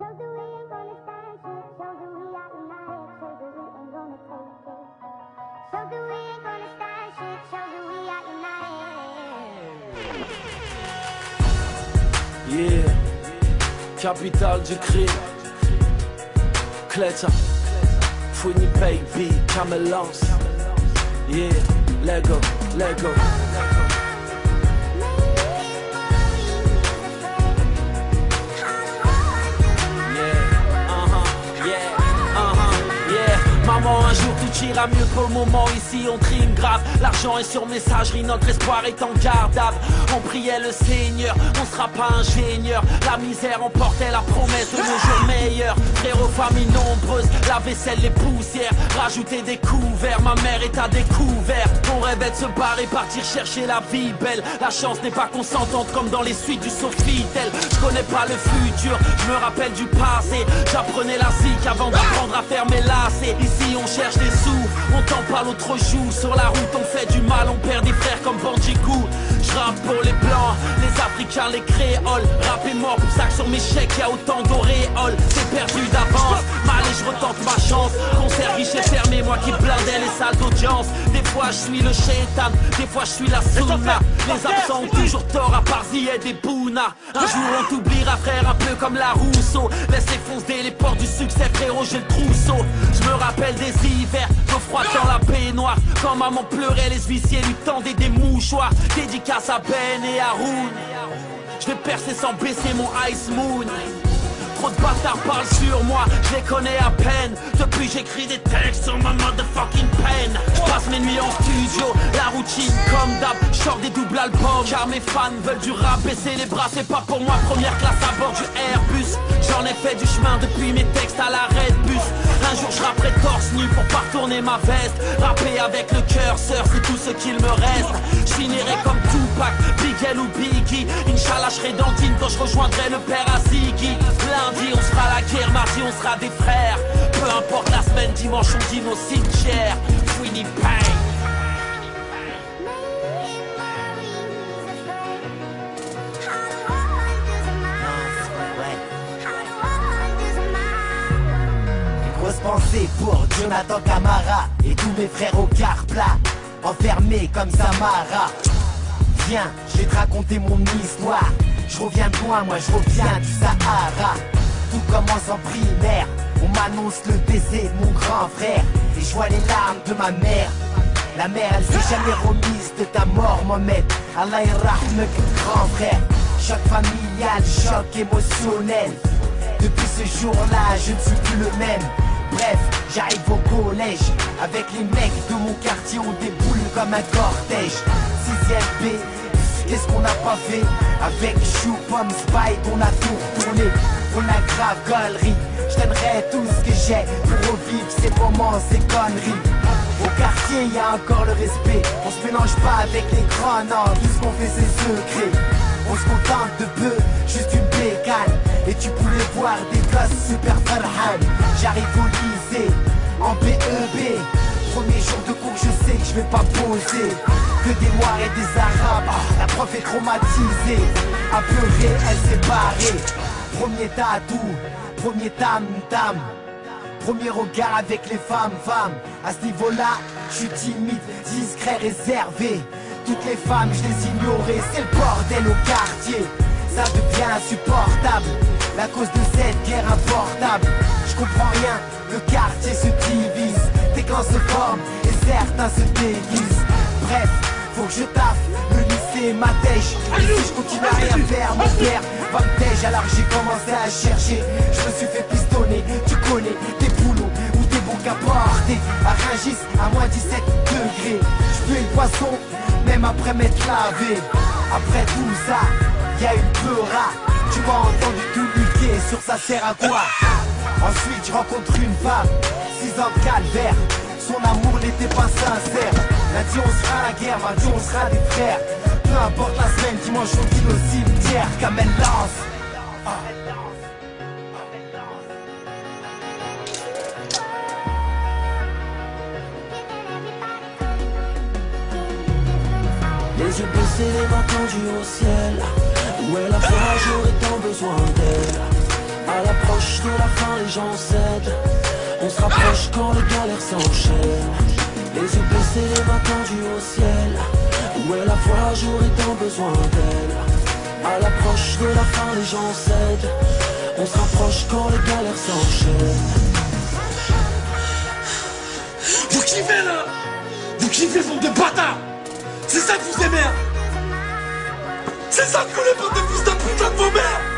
Shows that we ain't gonna stand shit. Shows that we are united. Shows that we ain't gonna take it. Shows that we ain't gonna stand shit. Shows that we are united. Yeah, capitale du crime. Kleta, Fouini baby, Camelance. Yeah, Lego, Lego. Maman, un jour tout ira mieux, pour le moment ici on trime grave. L'argent est sur messagerie, notre espoir est en gardable. On priait le Seigneur, on sera pas ingénieur. La misère emportait la promesse de nos jours meilleurs. Frères aux familles nombreuses, la vaisselle, les poussières. Rajouter des couverts, ma mère est à découvert. On rêvait de se barrer, partir chercher la vie belle. La chance n'est pas consentante comme dans les suites du Sofitel. Je connais pas le futur, je me rappelle du passé. J'apprenais la zik avant d'apprendre à faire mes lacets. Ici on cherche des sous, on t'en parle l'autre jour. Sur la route on fait du mal, on perd des frères comme Bandjikou. Je rappe pour les blancs, les africains, les créoles. Rap est mort, pour ça que sur mes chèques y'a autant d'auréoles. C'est perdu d'avance, mal et je retente ma chance. Concert guichet fermé, moi qui blindais les salles d'audience. Des fois je suis le shaitan, des fois je suis la sunna. Les absents ont toujours tort à part Zied et Bouna. Un jour on t'oubliera frère, un peu comme la Rousseau. Laisse-les foncer les portes du succès frérot, j'ai le trousseau. Je me rappelle des hivers, d'eau froide dans la baignoire. Quand maman pleurait, les huissiers lui tendaient des mouchoirs. Dédicace à Ben et à Roun. Je vais percer sans baisser mon Ice Moon. Trop de bâtards parlent sur moi, je les connais à peine. Depuis j'écris des textes sur ma motherfucking pen. Je passe mes nuits en studio, la routine comme d'hab. Je sors des doubles albums, car mes fans veulent du rap. Baisser les bras c'est pas pour moi, première classe à bord du Airbus. J'en ai fait du chemin depuis mes textes à l'arrêt de bus. Un jour je rapperai torse nu pour pas retourner ma veste. Rapper avec le cœur, sœur, c'est tout ce qu'il me reste. Je finirai comme Tupac, Big L ou Biggie. Inch'Allah je serai dentine quand je rejoindrai le père à Ziggy. Lundi on sera la guerre, mardi on sera des frères. Peu importe la semaine, dimanche on dîne au cimetière. Fouini paye. Pensée pour Jonathan Camara et tous mes frères au quart plat, enfermés comme Samara. Viens, je vais te raconter mon histoire. Je reviens de loin, moi je reviens du Sahara. Tout commence en primaire, on m'annonce le décès de mon grand frère. Et je vois les larmes de ma mère. La mère elle s'est jamais remise de ta mort Mohamed. Allah yarahmek grand frère. Choc familial, choc émotionnel. Depuis ce jour-là je ne suis plus le même. Bref, j'arrive au collège. Avec les mecs de mon quartier on déboule comme un cortège. 6ème B, qu'est-ce qu'on n'a pas fait? Avec Chou, Pomme, Spike on a tout retourné. On a grave galerie. Je donnerai tout ce que j'ai pour revivre ces moments, ces conneries. Au quartier y a encore le respect. On se mélange pas avec les grands, non. Tout ce qu'on fait c'est secret. On se contente de peu, juste une bécane. Et tu pouvais voir des gosses super farhan. J'arrive au lycée, en BEB. Premier jour de cours, je sais que je vais pas poser. Que des noirs et des arabes, la prof est traumatisée. À pleurer, elle s'est barrée. Premier tatou, premier tam-tam. Premier regard avec les femmes. À ce niveau-là, je suis timide, discret, réservé. Toutes les femmes, je les ignorais, c'est le bordel au quartier. Ça devient insupportable, la cause de cette guerre importable. Je comprends rien, le quartier se divise. Des clans se forment et certains se déguisent. Bref, faut que je taffe, le lycée m'attèche. Et si je continue à rien faire, mon père va me tèche. Alors j'ai commencé à chercher, je me suis fait pistonner. Tu connais des boulots ou des bons qu'à porter. À Rungis, à moins 17 degrés. Je pue le poisson, même après m'être lavé. Après tout ça, y'a une pleura. Tu m'as entendu tout niquer, sur ça sert à quoi? Ensuite je rencontre une femme, 6 ans de calvaire. Son amour n'était pas sincère. Lundi on sera à la guerre, mardi on sera des frères. Peu importe la semaine, dimanche on dîne au cimetière. Kamel lance. Les yeux baissés, les mains tendues au ciel. Où est la foi, j'aurais tant besoin d'elle. À l'approche les gens cèdent. On se rapproche quand les galères s'enchaînent. Les yeux baissés, les mains tendues au ciel. Où est la foi, j'aurais tant besoin d'elle. À l'approche de la fin, les gens cèdent. On se rapproche quand les galères s'enchaînent. Vous kiffez là? Vous kiffez, bande de bâtards? C'est ça que vous aimez? C'est ça que les bandes de fils de putain de vos mères?